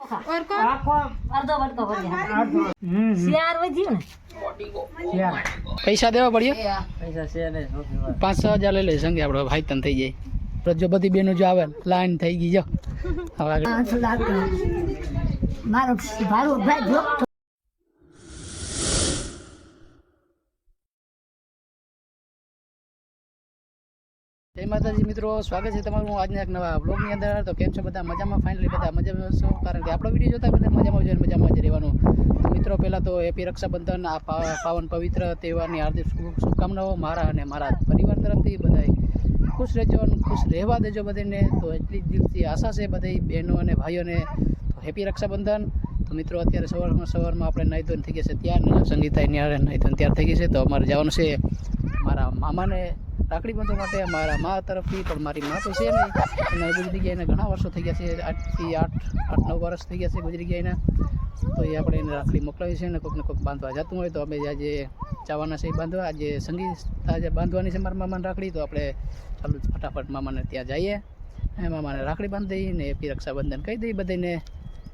और कौन अर्धो बटको भर गया सियार वधी ने પૈસા દેવા પડ્યો पैसा से ने 5,000 લઈ લે સંગે આપણો ભાઈ તન થઈ જાય જો બધી બેનો જો આવે લાઈન થઈ ગઈ જો હવે આગળ 5 લાખ મારો ભારો ભાઈ જો જય માતાજી મિત્રો, સ્વાગત છે તમારું આજના એક નવા બ્લોગની અંદર. તો કેમ છો બધા? મજામાં? ફાઇનલી બધા મજામાં છો, કારણ કે આપણો વિડીયો જોતા બધા મજામાં જ રહેવાનું. તો મિત્રો પહેલાં તો હેપી રક્ષાબંધન, આ પાવન પવિત્ર તહેવારની હાર્દિક શુભકામનાઓ મારા અને મારા પરિવાર તરફથી. બધાય ખુશ રહેજો અને ખુશ રહેવા દેજો બધાને. તો એટલી જ દિલથી આશા છે બધી બહેનો અને ભાઈઓને. તો હેપી રક્ષાબંધન. તો મિત્રો અત્યારે સવારમાં આપણે નાહી ધોઈને થઈ ગયા છે ત્યાર, સંગીતાએ નાહી ધોઈને તૈયાર થઈ ગઈ છે. તો અમારે જવાનું છે મારા મામાને રાખડી બાંધવા માટે. મારા મા તરફથી પણ મારી મા તો છે નહીં, અને ગુજરી ગયા એને ઘણા વર્ષો થઈ ગયા છે, 8-9 વર્ષ થઈ ગયા છે ગુજરી ગયા એના. તો એ આપણે એને રાખડી મોકલાવી છે ને કોઈકને કોઈક બાંધવા જતું હોય તો અમે આજે જવાના છે બાંધવા. આજે સંગીત આજે બાંધવાની છે મારા મામાને રાખડી. તો આપણે ચાલુ ફટાફટ મામાને ત્યાં જઈએ અને મામાને રાખડી બાંધી દઈએ ને હેપી રક્ષાબંધન કહી દઈએ બધાને.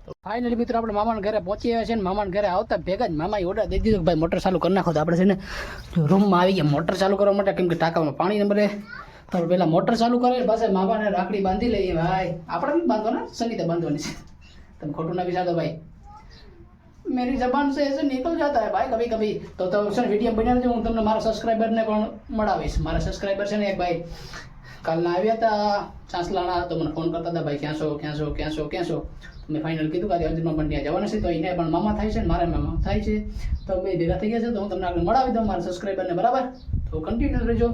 તો ફાઇનલી મિત્રો આપણે મામાના ઘરે પહોંચી આવ્યા છે ને મામાના ઘરે આવતા ભેગા જ મામાએ ઓર્ડર દઈ દીધો કે ભાઈ મોટર ચાલુ કરી નાખો. તો આપણે છે ને રૂમમાં આવી ગયા મોટર ચાલુ કરવા માટે, કેમ કે ટાંકામાં પાણી ન ભરે. તો પહેલાં મોટર ચાલુ કરે પાસે મામાને રાખડી બાંધી લઈએ. ભાઈ આપણે બી બાંધવાના, સંગીતે બાંધવાની છે. તમે ખોટું ના વિચારતો ભાઈ, मेरी जबान से ऐसे निकल जाता है भाई कभी कभी. तो सर विડીયો બનાવજો, હું તમને મારા સબસ્ક્રાઈબરને પણ મળાવીશ. મારા સબસ્ક્રાઈબર છે ને એક ભાઈ કાલના આવ્યા હતા ચાંસલાણા, તો મને ફોન કરતા હતા ભાઈ ક્યાં છો. મેં ફાઇનલ કીધું કે આજે અર્જુનમાં પણ ત્યાં જવાનું છે. તો એને પણ મામા થાય છે ને મારા મામા થાય છે, તો બે ભેગા થઈ ગયા છે. તો હું તમને આગળ મળાવી દઉં મારા સબસ્ક્રાઈબરને, બરાબર? તો કન્ટિન્યુ રહેજો.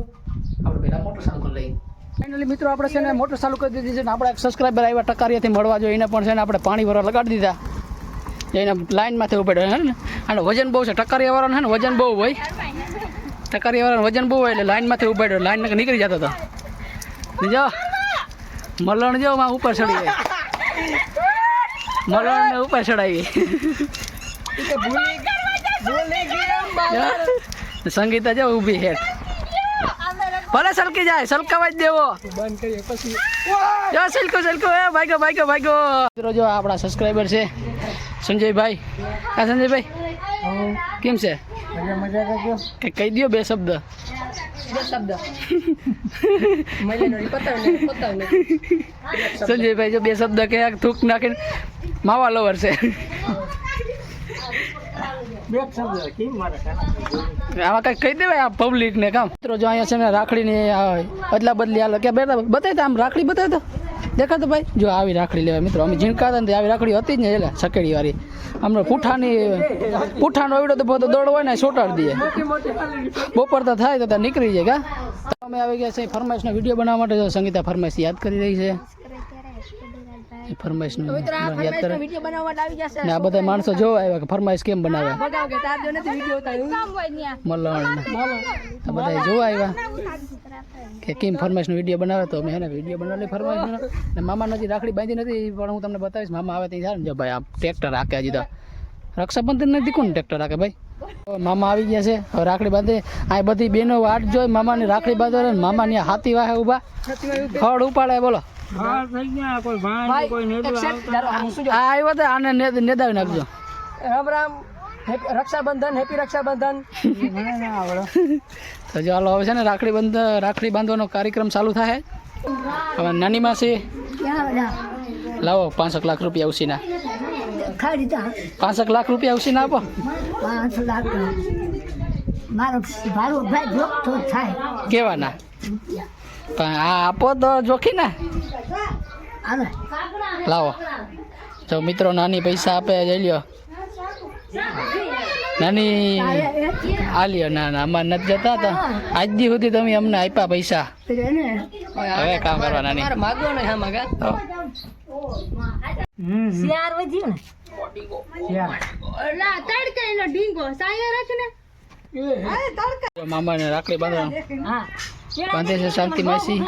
આપણે પહેલાં મોટર ચાલુ કરી લઈએ. ફાઇનલી મિત્રો આપણે છે ને મોટર ચાલુ કરી દીધી છે ને આપણા એક સબસ્ક્રાઈબર આવ્યા ટકારિયાથી મળવા જોઈએ, એને પણ છે ને આપણે પાણી ભરવા લગાડી દીધા. એને લાઈનમાંથી ઉપાડ્યો હે ને, અને વજન બહુ છે ટકારિયાવાળાને, છે ને વજન બહુ હોય, ટકારિયાવાળાને વજન બહુ હોય એટલે લાઈનમાંથી ઉપાડ્યો, લાઈન નીકળી જતો હતો. જો મલણ જો માં ઉપર ચડી જાય, મલણને ઉપર ચડાવી. સંગીતા જો ઊભી હેઠ, ભલે સલકી જાય, સલકાવા જ દેવો. બંધ કરીએ પછી જો સલકો એ ભાગ્યો. જો આપણા સબસ્ક્રાઈબર છે સંજયભાઈ. હા સંજયભાઈ કેમ છે? મજા કરજો. કે કહી દો બે શબ્દ. સંજયભાઈ જો બે શબ્દ કે થૂક નાખીને માવા લવર છે. આમાં કઈ કહી દેવાય આ પબ્લિક ને કામ. મિત્રો જો અહીંયા છે ને રાખડીની અદલા બદલી હાલ કે બતાવી આમ રાખડી બતાવી તો દેખાતો ભાઈ. જો આવી રાખડી લેવાય મિત્રો, અમે ઝીણકા હતા ને આવી રાખડી હતી જ ને, એટલે સકેડી વાળી. અમને પૂઠાનો એવડો તો બધો દોડ હોય ને સોટાડી દઈએ, બપોર તો થાય તો ત્યાં નીકળી જાય. કા અમે આવી ગયા છે ફરમાઈશનો વિડીયો બનાવવા માટે. જો સંગીતા ફરમાઈશ યાદ કરી રહી છે, ફરમાઈશનો યાદ કરે ને. આ બધા માણસો જોવા આવ્યા કે ફરમાઈશ કેમ બનાવે, મલણ આ બધા જોવા આવ્યા કે કેમ ફરમાઈશનો વિડીયો બનાવે. તો અમે એને વિડીયો બનાવેલી ફરમાઈશનો. ને મામા નજી રાખડી બાંધી નથી પણ હું તમને બતાવીશ. મામા આવે ત્યાં સારું. જો ભાઈ આ ટ્રેક્ટર હાકે, હજી તો રક્ષાબંધન નથી કોણ ટ્રેક્ટર હાકે ભાઈ. મામા આવી ગયા છે, હવે રાખડી બાંધે. આ બધી બેનો વાટ જોઈ મામાની રાખડી બાંધવા. મામાની હાથી વાહે ઊભા ફળ ઉપાડે. બોલો આવ્યો તો આને નેદાવી નાખજો. રામ રામ, રક્ષાબંધન, હેપી રક્ષાબંધન. તો જો હાલો હવે છે ને રાખડી બાંધવાનો કાર્યક્રમ ચાલુ થાય. હવે નાની માસી લાવો 5 લાખ રૂપિયા ઉછીના, 5 લાખ રૂપિયા ઉછીના આપો. 5 લાખ મારો ભારો ભાઈ જોખતો થાય કેવાના પણ આ આપો તો જોખી ને. લાવો જો મિત્રો નાની પૈસા આપે, જઈ લ્યો નાની આલ્યો. ના અમારે નથી જતા હતા આજ દી સુધી, તમે અમને આપ્યા પૈસા, હવે કામ કરવા નાની. સિયાર વધી ને મામાને રાખડી બાંધવા બાંધે છે શાંતિ માસી.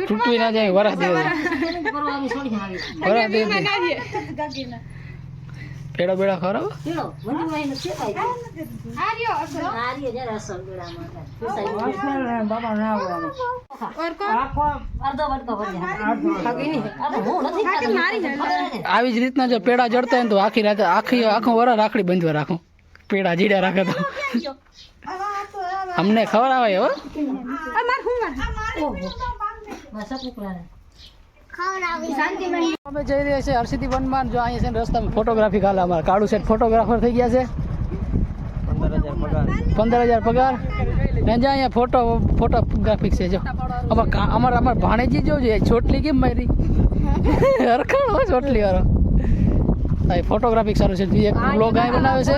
તૂટવી ના જાય, વરસ દે પેડા બેડા ખરાબ કેળો મંજુભાઈ નો છે કાઈ આર્યો જરા અસલ ગળામાં બાબા ના આવવાનો અડધો વટકો ભરી હું નથી ખાતી આવી જ રીતના જો પેડા જડતા હોય ને તો આખી રાત આખું વરસ રાખડી બંધવા રાખો પેડા જીડા રાખે તો અમને ખબર આવે હો અમે જઈ રહ્યા છીએ હરસિદ્ધિ વનમાં જો અહીંયા છે ને રસ્તામાં ફોટોગ્રાફી કાલે અમારા કાળુ સેટ ફોટોગ્રાફર થઈ ગયા છે 15,000 પગાર ને જ્યાં અહીંયા ફોટોગ્રાફિક છે જો અમારા ભાણેજી જોજો ચોટલી કેમ મારી હરખાણ હોય ચોટલી વાળો ફોટોગ્રાફિક સારું છે એક બ્લોગ અહીં બનાવે છે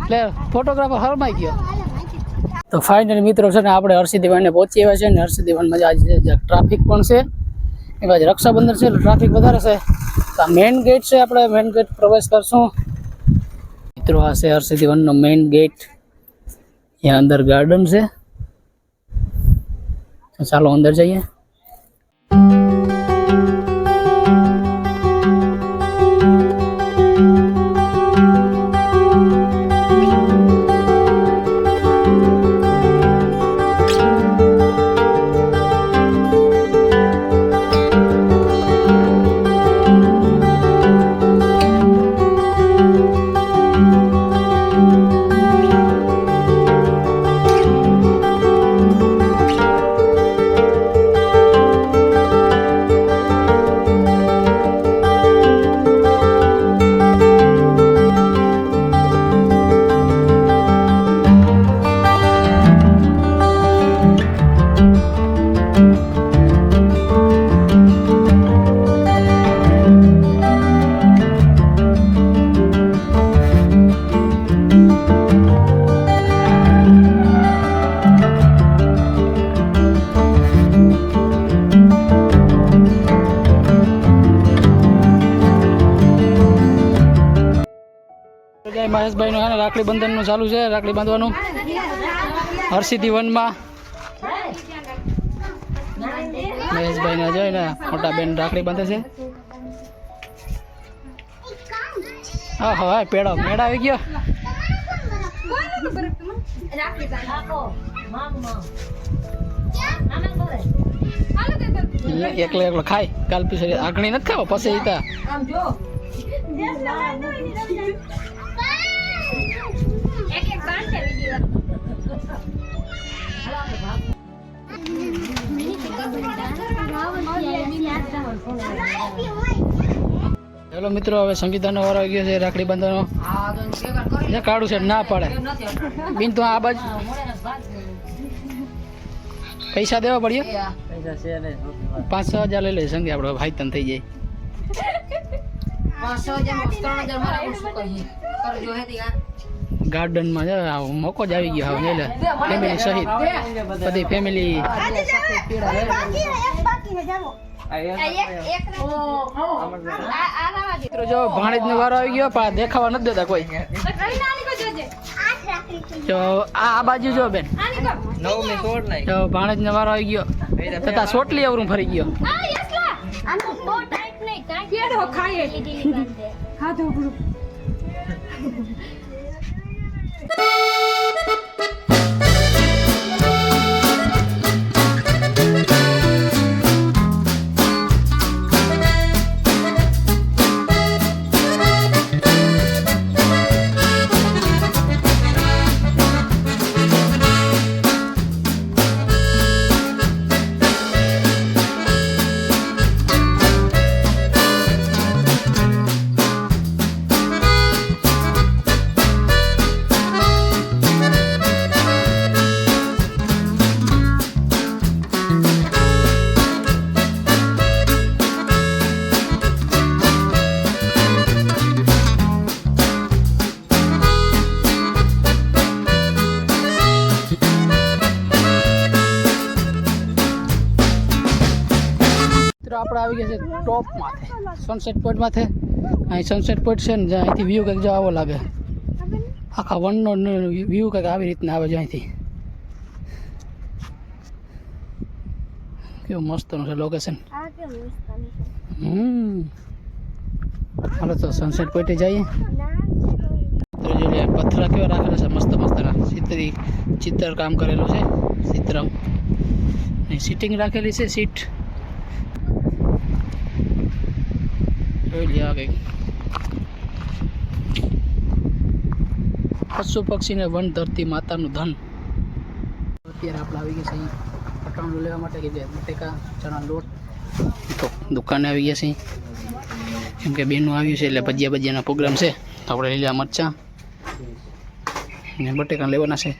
એટલે ફોટોગ્રાફર હરમાઈ ગયો તો ફાઇનલી મિત્રો છે ને આપણે હરસિદ્ધિ વનને પહોંચી આવ્યા છે ને હરસિદ્ધિ વનમાં આજે ટ્રાફિક પણ છે એ બાજુ રક્ષાબંધન છે એટલે ટ્રાફિક વધારે છે તો આ મેઇન ગેટ છે આપણે મેઇન ગેટ પ્રવેશ કરશું મિત્રો આ છે હરસિદ્ધિ વનનો મેઇન ગેટ અહીંયા અંદર ગાર્ડન છે તો ચાલો અંદર જઈએ મહેશભાઈ નું રાખડી બંધન નું ચાલુ છે રાખડી બાંધવાનું હરસિદ્ધિ વનમાં મહેશભાઈ ને જોઈને મોટા બેન રાખડી બાંધે છે હા હા પેડો મેળા આવી ગયો એકલો એકલો ખાય કાલ પછી આંખણી નથી ખાવા પછી ઈતા હેલો મિત્રો હવે સંગીતાનો વારો આવી ગયો છે રાખડી બાંધવાનો કાળું છે ના પડે બિન તો આ બાજુ પૈસા દેવા પડ્યો 5,000 લઈ લે સંગે આપણો ભાઈ તન થઈ જાય 3,000 ગાર્ડનમાં મોકો જ આવી ગયો હવે ફેમિલી સહિત બધી ફેમિલી જો ભાણેજ નો વારો આવી ગયો પણ દેખાવા નથી દેતા કોઈ જો આ બાજુ જો બેન જો ભાણેજ નો વારો આવી ગયો તથા સોટલી અવરું ફરી ગયો આપણે આવી ગયા છે ટોપ માથે સનસેટ પોઈન્ટ માથે અહીં સનસેટ પોઈન્ટ છે ને જ્યાં અહીંથી વ્યૂ કંઈક જો આવો લાગે આખા વનનો વ્યૂ કંઈક આવી રીતના આવે છે અહીંથી કેવું મસ્તનું છે લોકેશન હાલો તો સનસેટ પોઈન્ટે જઈએ. તો જોઈએ પથ્થર કેવા રાખેલા છે મસ્ત મસ્તના ચિત્ર કામ કરેલું છે ચિત્રમ ને સીટિંગ રાખેલી છે સીટ જોઈ લે આ કંઈક પશુ પક્ષીને વન ધરતી માતાનું ધન. અત્યારે આપણે આવી ગયા છીએ પટાણું લેવા માટે કે બટેકા ચણા લોટ તો દુકાને આવી ગયા છીએ કેમ કે બેનું આવ્યું છે એટલે ભજીયાના પ્રોગ્રામ છે તો આપણે લઈ લીધા મરચાં ને બટેકા લેવાના છે.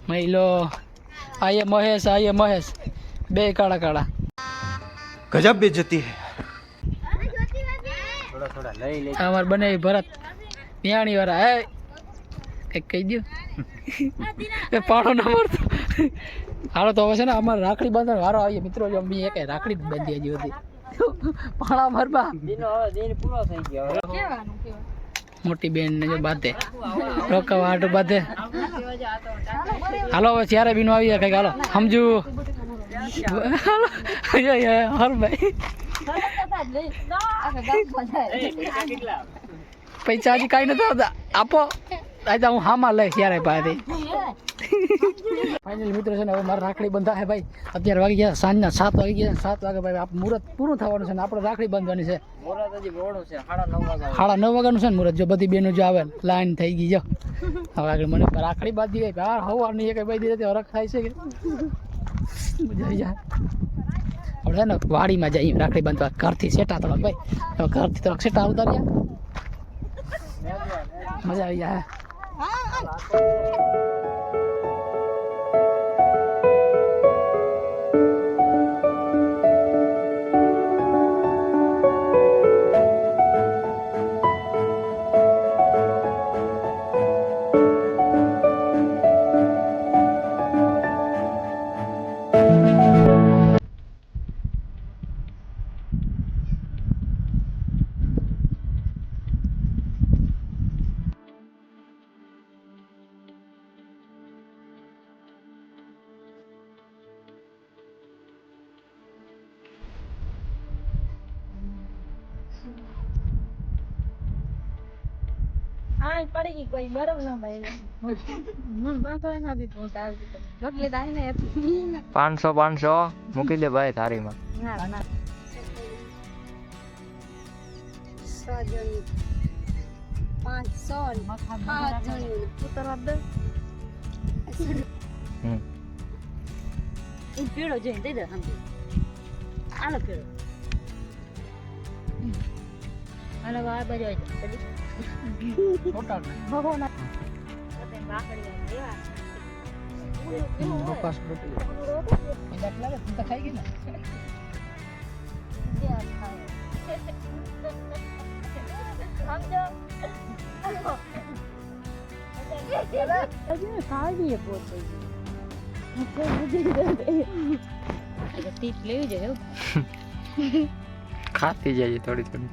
મહિલો આયે મહેશ બે કાળા કાળા गजब बेइज्जती है. અમાર બને ભરત મિયાણી વાળા હે કંઈક કહી દો એ પાડો ના મળતો. હાલો તો હવે છે ને અમારે રાખડી બાંધવાનો વારો આવીએ મિત્રો. જો અમે એક રાખડી જ બાંધી હજી હતી પાણા મારબા મોટી બેન ને જો બાંધે રોકાવા હાટું બાંધે. હાલો હવે ત્યારે બીનું આવીએ કંઈક હાલો સમજુ હાલ ભાઈ પૈસા હજી કાંઈ નથી આવતા આપો આજે હું હામાં લઈશ ત્યારે પાસેથી. ફાઇનલ મિત્રો છે ને હવે મારે રાખડી બંધા છે ભાઈ. અત્યારે વાગી ગયા સાંજના 7 વાગી ગયા. 7 વાગે ભાઈ આપણે મુહૂર્ત પૂરું થવાનું છે ને આપણે રાખડી બાંધવાની છે. 9:30 વાગ્યાનું છે ને મુહૂર્ત. જો બધી બેનો જો આવે લાઈન થઈ ગઈ જો હવે આગળ મને રાખડી બાંધી ગઈ હા હવાની એક બાંધી હતી હરખ થાય છે કે મજા આવી જાય. આપણે ને વાડીમાં જઈએ રાખડી બાંધવા ઘરથી સેટા થોડાક ભાઈ ઘરથી થોડાક સેટા આવતા રહ્યા મજા આવી જાય. પડી ગઈ કોઈ બરફ ના ભાઈ રોટલી દાઈ ને 500 મૂકી દે ભાઈ થાળીમાં. 100 જણી 500 5 જણી ઉતરવા દે એ પીળો જોઈને દઈ દે સમજી આનો પીળો આનો આ બાજુ આવી જાય ફોટા ભગવાન રાખડી લેવા બપાસ રોટી લાગે તું તો ખાઈ ગઈ ને ખાતી જાય થોડી થોડી.